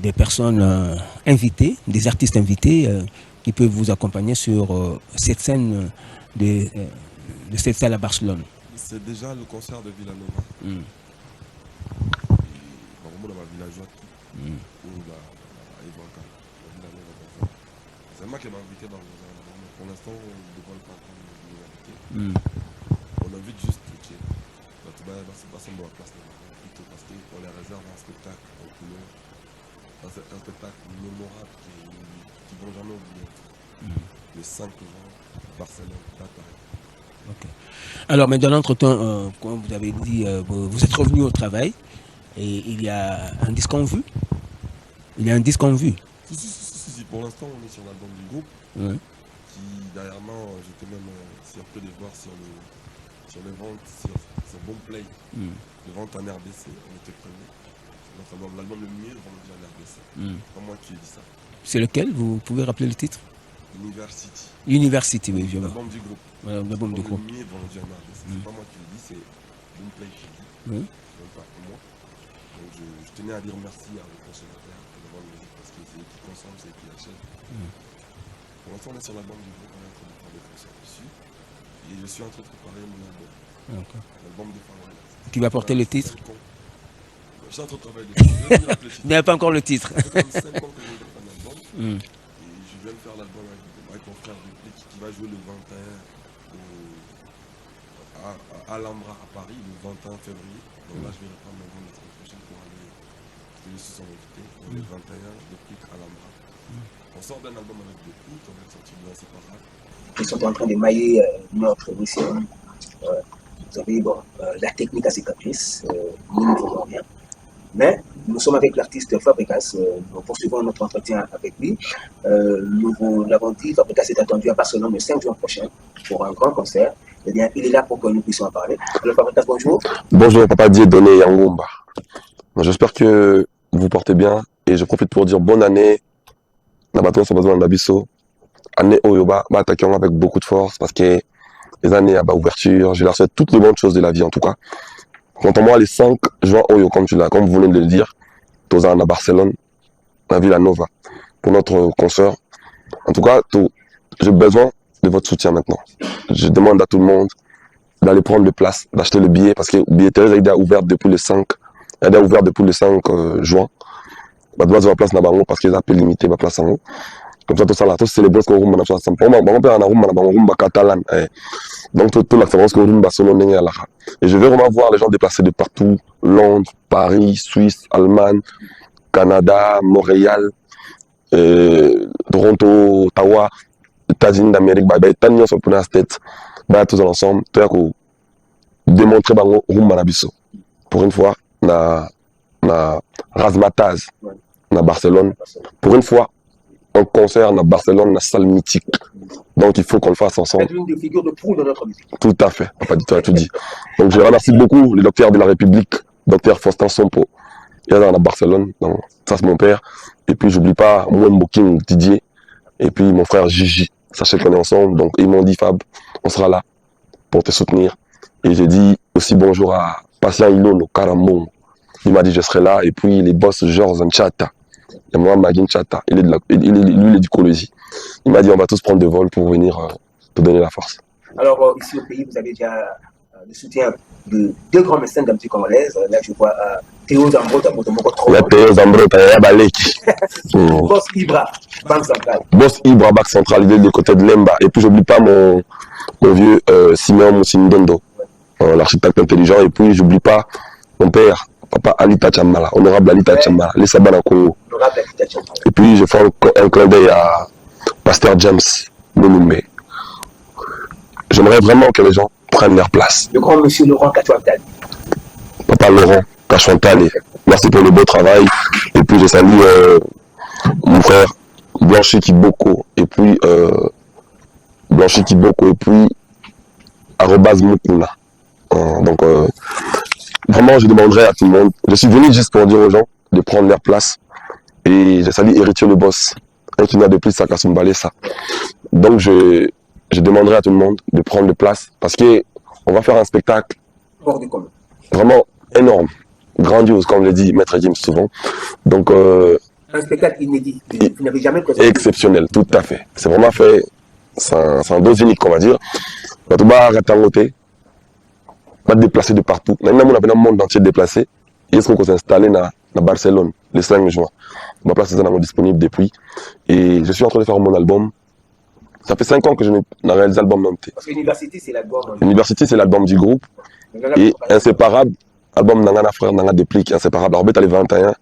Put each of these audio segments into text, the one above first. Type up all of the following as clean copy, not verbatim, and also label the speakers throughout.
Speaker 1: Des personnes invitées, des artistes invités qui peuvent vous accompagner sur cette scène de cette salle à Barcelone.
Speaker 2: C'est déjà le concert de Villanova. Vraiment dans ma villageoise. C'est moi qui m'a invité dans le mais pour l'instant, on ne dévoile pas quand on est invité. On invite juste qui est. C'est pas seulement la place plutôt parce qu'on les réserve un spectacle en couleur. Un spectacle mémorable qui ne vont jamais oublier. Le 5 juin, Barcelone, Paris.
Speaker 1: Okay. Alors, mais dans l'entretemps, comme vous avez dit, vous êtes revenu au travail et il y a un disque en vue. Il y a un disque en vue.
Speaker 2: Si. Pour l'instant, on est sur l'album du groupe. Qui, dernièrement, j'étais même surpris de voir sur les ventes, sur Bonplay, les ventes en RDC, on était premiers. L'album le mieux vendu en RDC. C'est pas moi qui ai dit ça.
Speaker 1: C'est lequel? Vous pouvez rappeler le titre?
Speaker 2: University.
Speaker 1: University, oui, je vois.
Speaker 2: L'album du groupe.
Speaker 1: Voilà, l'album du groupe.
Speaker 2: Le mieux vendu en RDC. C'est pas moi qui le dis, c'est Bonplay qui le dit. C'est pas moi. Donc je tenais à dire merci à vos consommateurs pour le vendre parce que c'est eux qui consomment, c'est eux qui achètent. Pour l'instant, on est sur l'album du groupe, on est en train de faire des concerts dessus. Et je suis en train de préparer mon album. L'album de Famara.
Speaker 1: Qui va porter le titre?
Speaker 2: Je suis en train de travailler dessus.
Speaker 1: Il n'y a pas encore le titre.
Speaker 2: Ça fait comme 5 ans que je vais faire un album. Et je viens de faire l'album avec mon frère qui va jouer le 21 à Alhambra à Paris, le 21 février. Donc là, je vais reprendre l'album la semaine prochaine pour aller. Parce que je suis son invité. Le 21 de Pic à Alhambra. On sort d'un album avec des Pic, on vient de sortir de Inséparable.
Speaker 3: Ils sont en train d'émailler notre mission. Vous savez, la technique a ses caprices, nous ne faisons rien. Mais nous sommes avec l'artiste Fabrikas, nous poursuivons notre entretien avec lui. Nous vous l'avons dit, Fabrikas est attendu à Barcelone le 5 juin prochain pour un grand concert. Eh bien, il est là pour que nous puissions en parler. Alors Fabrikas, bonjour.
Speaker 2: Bonjour, Papa Dieudonné Yangumba. J'espère que vous vous portez bien et je profite pour dire bonne année. Nabaton Sabazo Nabiso. Année Oyoba, attaquons avec beaucoup de force parce que les années à ouverture, je leur souhaite toutes les bonnes choses de la vie en tout cas. Quant à moi, les 5 juin Oyo, comme vous venez de le dire, Tozan à Barcelone, à Villanova, pour notre concert. En tout cas, j'ai besoin de votre soutien maintenant. Je demande à tout le monde d'aller prendre le place, d'acheter le billet, parce que le billetterie est ouvert depuis le 5, juin. Je dois avoir place dans parce qu'ils ont pu limiter ma place en haut. Comme ça, tout ça là, tout c'est les bosses qu'on roule dans la chambre. On peut en roule catalan. Donc, toute l'expérience qu'on roule Barcelone est là. Et je vais vraiment voir les gens déplacés de partout. Londres, Paris, Suisse, Allemagne, Canada, Montréal, Toronto, Ottawa, États-Unis d'Amérique, États-Unis sur la tête. Tous ensemble, tout à démontrer bango roule manabiso. Pour une fois, na Razmataz, na Barcelone. Pour une fois, un concert à Barcelone, la salle mythique. Donc il faut qu'on le fasse ensemble.
Speaker 3: C'est une des figures de proue de notre musique.
Speaker 2: Tout à fait, Papa Dito a tout dit. Donc je remercie beaucoup le docteur de la République, docteur Faustin Sompo. Il est dans la Barcelone, donc ça c'est mon père. Et puis j'oublie pas Mwembo King Didier. Et puis mon frère Gigi. Sachez qu'on est ensemble. Donc ils m'ont dit Fab, on sera là pour te soutenir. Et j'ai dit aussi bonjour à Patient Ilono Karambon. Il m'a dit je serai là. Et puis les boss Georges Nchata. Et moi, Magin Chata, lui, il est du Colosie. Il m'a dit on va tous prendre des vols pour venir te donner la force.
Speaker 3: Alors, ici au pays, vous avez déjà le soutien de 2 grands médecins de la musique congolaise. Là, je vois Théo Zambro,
Speaker 2: Théo Zambro,
Speaker 3: Boss Ibra, Banque Centrale.
Speaker 2: Boss Ibra, Banque Centrale, il est du côté de Lemba. Et puis, j'oublie pas mon vieux Simeon Moussindondo, l'architecte intelligent. Et puis, j'oublie pas mon père. Papa Alita Chamala, honorable Alita Chamala, les Sabana au Congo. Et puis je fais un clin d'œil à Pasteur James Monoumbe. J'aimerais vraiment que les gens prennent leur place.
Speaker 3: Le grand monsieur Laurent Kachouantali.
Speaker 2: Papa Laurent Kachouantali, merci pour le beau travail. Et puis je salue mon frère Blanchi Kiboko. Et puis Arobase Mukuna. Donc vraiment, je demanderais à tout le monde. Je suis venu juste pour dire aux gens de prendre leur place. Et je salue Héritier le boss. Un qui n'a de plus à Kasumbalé ça. Donc je demanderai à tout le monde de prendre de place. Parce qu'on va faire un spectacle vraiment énorme. Grandiose, comme le dit Maître Gims souvent. Donc
Speaker 3: Un spectacle inédit. Vous n'avez jamais présenté.
Speaker 2: Exceptionnel, tout à fait. C'est vraiment fait, c'est un dose unique, on va dire. Quand on va ratangoter, pas déplacer de partout. Maintenant, on a un monde entier déplacé. Et est-ce qu'on s'est installé à Barcelone le 5 juin. Ma place est disponible depuis. Et je suis en train de faire mon album. Ça fait 5 ans que je n'ai réalisé l'album même.
Speaker 3: Parce que l'université, c'est l'album.
Speaker 2: L'université, c'est l'album du groupe. Et inséparable, album Nangana Frère, Nanga Déplique, inséparable. Alors, bête, les 21, à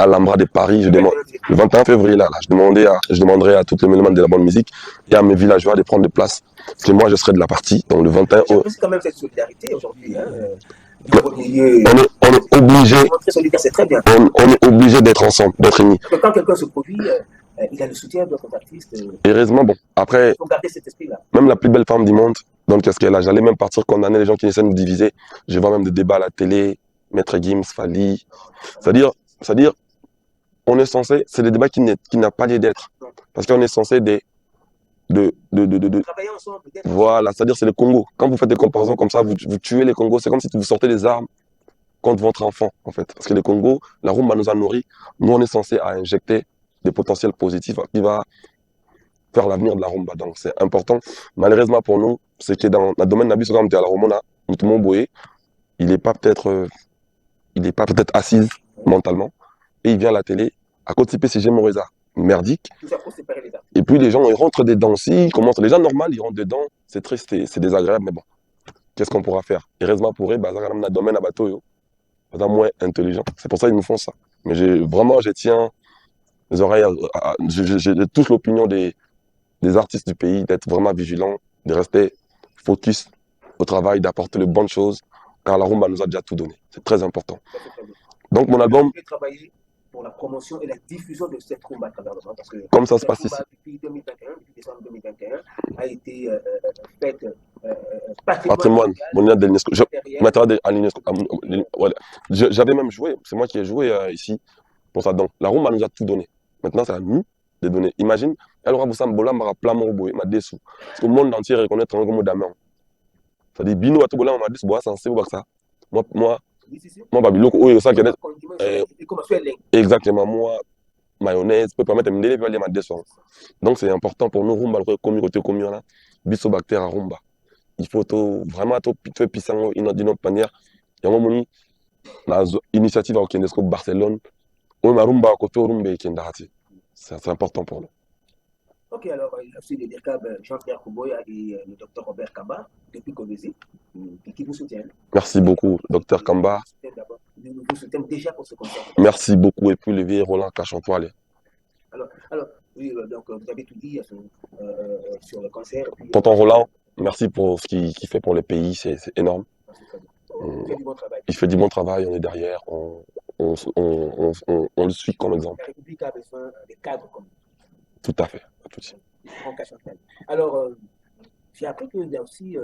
Speaker 2: Alhambra de Paris, le 21 février, là, je demanderai à tous les éléments de la bonne musique et à mes villageois de prendre des places. Parce que moi, je serai de la partie. Donc, le 21.
Speaker 3: C'est quand même cette solidarité aujourd'hui. Hein.
Speaker 2: On est obligé.
Speaker 3: C'est très bien.
Speaker 2: On est obligé d'être ensemble, d'être unis.
Speaker 3: Quand quelqu'un se produit, il a le soutien d'autres artistes.
Speaker 2: Heureusement, bon, après,
Speaker 3: il faut garder cet esprit-là.
Speaker 2: Même la plus belle femme du monde, donc qu'est-ce qu'elle a? J'allais même partir condamner les gens qui essaient de nous diviser. Je vois même des débats à la télé, Maître Gims, Fali. C'est-à-dire, on est censé, c'est des débats qui n'a pas lieu d'être. Parce qu'on est censé
Speaker 3: travailler ensemble, peut-être.
Speaker 2: Voilà, c'est-à-dire c'est le Congo. Quand vous faites des comparaisons comme ça, vous tuez les Congos, c'est comme si vous sortez des armes contre votre enfant, en fait. Parce que les Congo, la rumba nous a nourris. Nous, on est censé injecter des potentiels positifs qui va faire l'avenir de la rumba. Donc, c'est important. Malheureusement pour nous, c'est que dans le domaine de la comme la rumba, Moutoumon Boé, il n'est pas peut-être assise mentalement. Et il vient à la télé, à côté de PCG Moreza, merdique. Et puis les gens, ils rentrent dedans. Si, les gens normaux, ils rentrent dedans. C'est triste, c'est désagréable, mais bon. Qu'est-ce qu'on pourra faire? Heureusement pour eux, dans le domaine à bateau, moins intelligent. C'est pour ça qu'ils nous font ça. Mais je tiens les oreilles, je touche l'opinion des artistes du pays, d'être vraiment vigilants, de rester focus au travail, d'apporter les bonnes choses, car la rumba nous a déjà tout donné. C'est très important. Donc mon album...
Speaker 3: pour la promotion et la diffusion de cette rumba à travers le monde. Parce que
Speaker 2: comme ça se passe ici.
Speaker 3: Depuis 2021, depuis décembre 2021, a été faite
Speaker 2: patrimoine mondial de l'UNESCO. J'avais même joué, c'est moi qui ai joué ici pour ça. Donc la rumba nous a tout donné. Maintenant, c'est à nous de donner. Imagine, elle aura besoin de m'a rappelé mon boy, m'a dessous. Parce que le monde entier reconnaît un mot d'amour. C'est-à-dire, Bino a tout bola, m'a dessous, c'est un c'est ça. Moi, Babiloko, oui, ça, exactement, moi, mayonnaise, peut permettre de me délivrer ma descente. Donc, c'est important pour nous, rumba, le communauté commune, bisobactère à rumba. Il faut vraiment tout puissant d'une autre manière. Il y a un moment, l'initiative à Okendesco Barcelone, on a rumba à côté, rumba et Kendahati. C'est important pour nous.
Speaker 3: Ok, alors, il y a aussi le DIRCAB Jean-Pierre Kouboya et le docteur Robert Kamba, depuis Colosie, qui vous soutiennent.
Speaker 2: Merci beaucoup, docteur Kamba.
Speaker 3: Nous vous soutenons déjà pour ce concert.
Speaker 2: Merci beaucoup, et puis le vieux Roland Cachantoile.
Speaker 3: Alors, oui, donc vous avez tout dit sur le concert.
Speaker 2: Tonton Roland, merci pour ce qu'il fait pour le pays, c'est énorme.
Speaker 3: Il fait du bon travail.
Speaker 2: Il fait du bon travail, on est derrière, on le suit comme exemple.
Speaker 3: La République a besoin des cadres comme vous.
Speaker 2: Tout à fait.
Speaker 3: Alors, j'ai appris qu'il y a aussi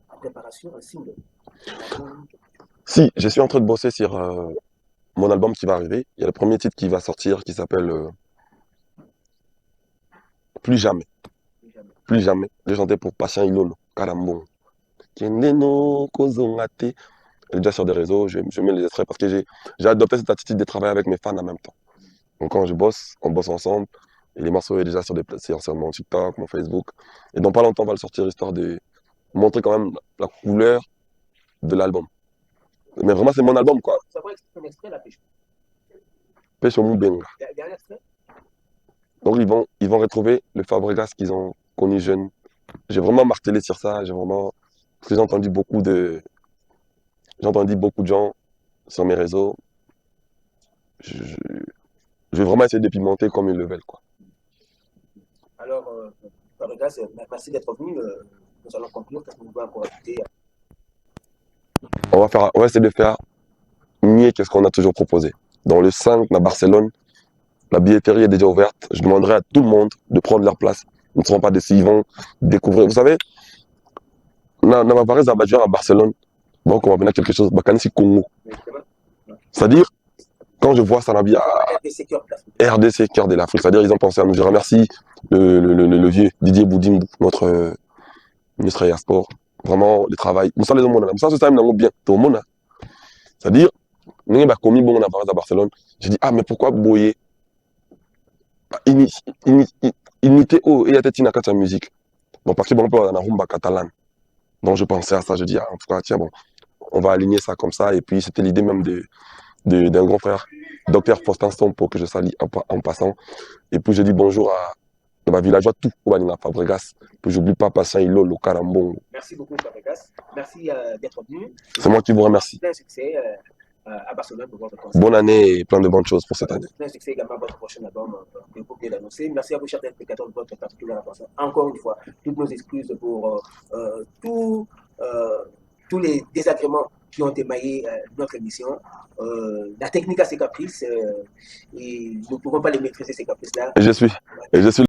Speaker 3: en préparation un single.
Speaker 2: Si, je suis en train de bosser sur mon album qui va arriver. Il y a le premier titre qui va sortir qui s'appelle Plus jamais. Plus jamais. J'ai chanté pour Patient Ilolo, Karambon. Kendeno, Kozongate. Elle est déjà sur des réseaux, je mets les extraits parce que j'ai adopté cette attitude de travailler avec mes fans en même temps. Donc quand je bosse, on bosse ensemble. Et les morceaux sont déjà sur mon TikTok, mon Facebook. Et dans pas longtemps, on va le sortir histoire de montrer quand même la couleur de l'album. Mais vraiment, c'est mon album, quoi.
Speaker 3: Ça va un extrait, la pêche.
Speaker 2: Pêche au Moubenga.
Speaker 3: Dernier extrait.
Speaker 2: Donc, ils vont retrouver le Fabregas qu'ils ont connu jeune. J'ai vraiment martelé sur ça. Parce que j'ai entendu beaucoup de gens sur mes réseaux. Je vais vraiment essayer de pimenter comme ils le veulent, quoi.
Speaker 3: Alors, Fabregas, merci d'être venu. Nous allons conclure. Qu'est-ce que vous pouvez encore ajouter?
Speaker 2: On va essayer de faire mieux que ce qu'on a toujours proposé. Dans le 5, à Barcelone, la billetterie est déjà ouverte. Je demanderai à tout le monde de prendre leur place. Ils ne seront pas déçus, ils vont découvrir. Vous savez, dans ma Paris à Barcelone, donc on va venir quelque chose, Bakanisi Congo. C'est-à-dire, quand je vois Sanabi à RDC, cœur de l'Afrique, c'est-à-dire ils ont pensé à nous. Je remercie le vieux Didier Boudimbo, notre ministre des Sports. Vraiment, le travail. Nous sommes les hommes. Ça, c'est ça, nous bien. Tout le monde. C'est-à-dire, nous avons commis bon à Barcelone. J'ai dit, ah, mais pourquoi Boyer imiter au et était une kata musique. Bon, parce que bon, on peut avoir la rumba catalane. Donc je pensais à ça, je dis, ah, en tout cas, tiens, bon, on va aligner ça comme ça. Et puis c'était l'idée même d'un grand frère, docteur Faustin Sompo, que je salue en passant. Et puis je dis bonjour à ma villageois tout, au Banina Fabregas. Puis j'oublie pas Passan Ilo, le Carambon.
Speaker 3: Merci beaucoup, Fabregas. Merci d'être venu.
Speaker 2: C'est moi qui vous remercie.
Speaker 3: Plein succès à Barcelone pour votre concert.
Speaker 2: Bonne année et plein de bonnes choses pour cette année.
Speaker 3: Plein succès également à votre prochain album que vous venez d'annoncer. Merci à vous, chers téléspectateurs, de votre particulière attention. Encore une fois, toutes nos excuses pour tous les désagréments qui ont émaillé notre émission. La technique a ses caprices et nous ne pouvons pas les maîtriser, ces caprices-là.
Speaker 2: Et je suis